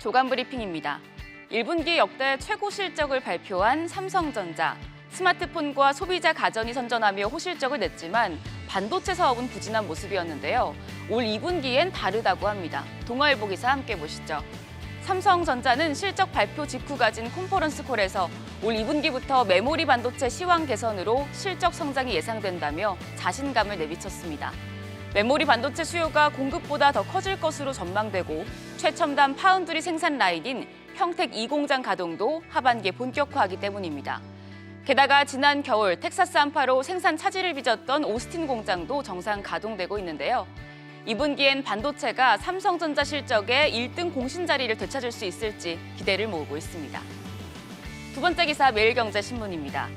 조간 브리핑입니다. 1분기 역대 최고 실적을 발표한 삼성전자. 스마트폰과 소비자 가전이 선전하며 호실적을 냈지만 반도체 사업은 부진한 모습이었는데요. 올 2분기엔 다르다고 합니다. 동아일보 기사 함께 보시죠. 삼성전자는 실적 발표 직후 가진 컨퍼런스 콜에서 올 2분기부터 메모리 반도체 시황 개선으로 실적 성장이 예상된다며 자신감을 내비쳤습니다. 메모리 반도체 수요가 공급보다 더 커질 것으로 전망되고 최첨단 파운드리 생산 라인인 평택 2공장 가동도 하반기에 본격화하기 때문입니다. 게다가 지난 겨울 텍사스 한파로 생산 차질을 빚었던 오스틴 공장도 정상 가동되고 있는데요. 2분기엔 반도체가 삼성전자 실적의 1등 공신 자리를 되찾을 수 있을지 기대를 모으고 있습니다. 두 번째 기사 매일경제신문입니다.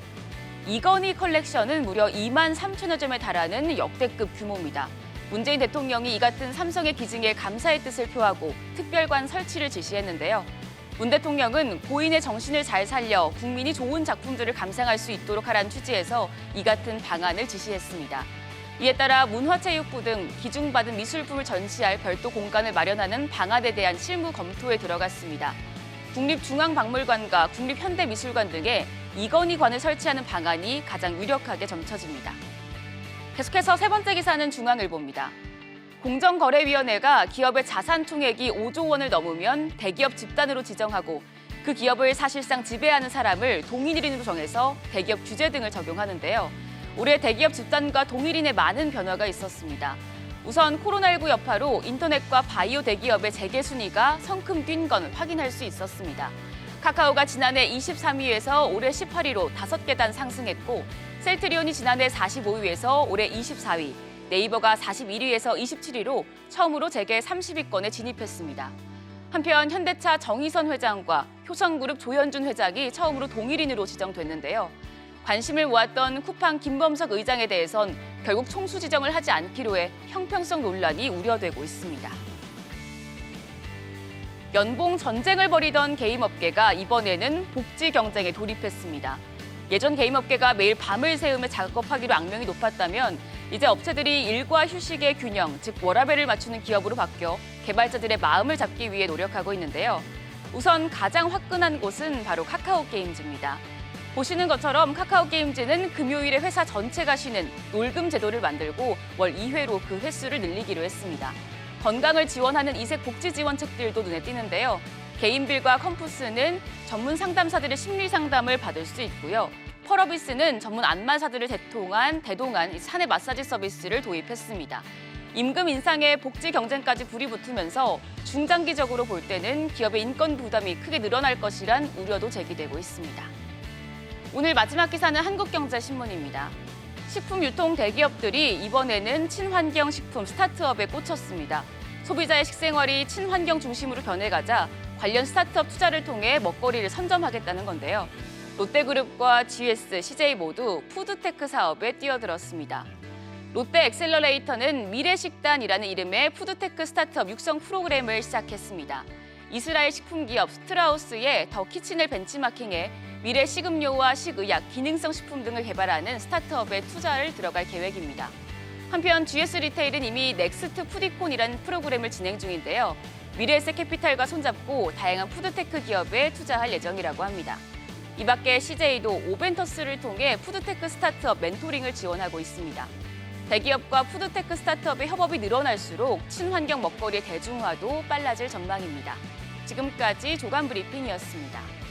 이건희 컬렉션은 무려 2만 3천여 점에 달하는 역대급 규모입니다. 문재인 대통령이 이 같은 삼성의 기증에 감사의 뜻을 표하고 특별관 설치를 지시했는데요. 문 대통령은 고인의 정신을 잘 살려 국민이 좋은 작품들을 감상할 수 있도록 하라는 취지에서 이 같은 방안을 지시했습니다. 이에 따라 문화체육부 등 기증받은 미술품을 전시할 별도 공간을 마련하는 방안에 대한 실무 검토에 들어갔습니다. 국립중앙박물관과 국립현대미술관 등에 이건희관을 설치하는 방안이 가장 유력하게 점쳐집니다. 계속해서 세 번째 기사는 중앙일보입니다. 공정거래위원회가 기업의 자산 총액이 5조 원을 넘으면 대기업 집단으로 지정하고 그 기업을 사실상 지배하는 사람을 동일인으로 정해서 대기업 규제 등을 적용하는데요. 올해 대기업 집단과 동일인에 많은 변화가 있었습니다. 우선 코로나19 여파로 인터넷과 바이오 대기업의 재계 순위가 성큼 뛴 건 확인할 수 있었습니다. 카카오가 지난해 23위에서 올해 18위로 5계단 상승했고 셀트리온이 지난해 45위에서 올해 24위, 네이버가 41위에서 27위로 처음으로 재계 30위권에 진입했습니다. 한편 현대차 정의선 회장과 효성그룹 조현준 회장이 처음으로 동일인으로 지정됐는데요. 관심을 모았던 쿠팡 김범석 의장에 대해선 결국 총수 지정을 하지 않기로 해 형평성 논란이 우려되고 있습니다. 연봉 전쟁을 벌이던 게임업계가 이번에는 복지 경쟁에 돌입했습니다. 예전 게임업계가 매일 밤을 새우며 작업하기로 악명이 높았다면 이제 업체들이 일과 휴식의 균형, 즉 워라밸을 맞추는 기업으로 바뀌어 개발자들의 마음을 잡기 위해 노력하고 있는데요. 우선 가장 화끈한 곳은 바로 카카오게임즈입니다. 보시는 것처럼 카카오게임즈는 금요일에 회사 전체가 쉬는 놀금 제도를 만들고 월 2회로 그 횟수를 늘리기로 했습니다. 건강을 지원하는 이색 복지 지원책들도 눈에 띄는데요. 개인빌과 컴푸스는 전문 상담사들의 심리 상담을 받을 수 있고요. 펄어비스는 전문 안마사들을 대동한 사내 마사지 서비스를 도입했습니다. 임금 인상에 복지 경쟁까지 불이 붙으면서 중장기적으로 볼 때는 기업의 인건 부담이 크게 늘어날 것이란 우려도 제기되고 있습니다. 오늘 마지막 기사는 한국경제신문입니다. 식품 유통 대기업들이 이번에는 친환경 식품 스타트업에 꽂혔습니다. 소비자의 식생활이 친환경 중심으로 변해가자 관련 스타트업 투자를 통해 먹거리를 선점하겠다는 건데요. 롯데그룹과 GS, CJ 모두 푸드테크 사업에 뛰어들었습니다. 롯데 엑셀러레이터는 미래식단이라는 이름의 푸드테크 스타트업 육성 프로그램을 시작했습니다. 이스라엘 식품기업 스트라우스의 더 키친을 벤치마킹해 미래 식음료와 식의약, 기능성 식품 등을 개발하는 스타트업에 투자를 들어갈 계획입니다. 한편 GS 리테일은 이미 넥스트 푸디콘이라는 프로그램을 진행 중인데요. 미래에셋 캐피탈과 손잡고 다양한 푸드테크 기업에 투자할 예정이라고 합니다. 이 밖에 CJ도 오벤터스를 통해 푸드테크 스타트업 멘토링을 지원하고 있습니다. 대기업과 푸드테크 스타트업의 협업이 늘어날수록 친환경 먹거리의 대중화도 빨라질 전망입니다. 지금까지 조간 브리핑이었습니다.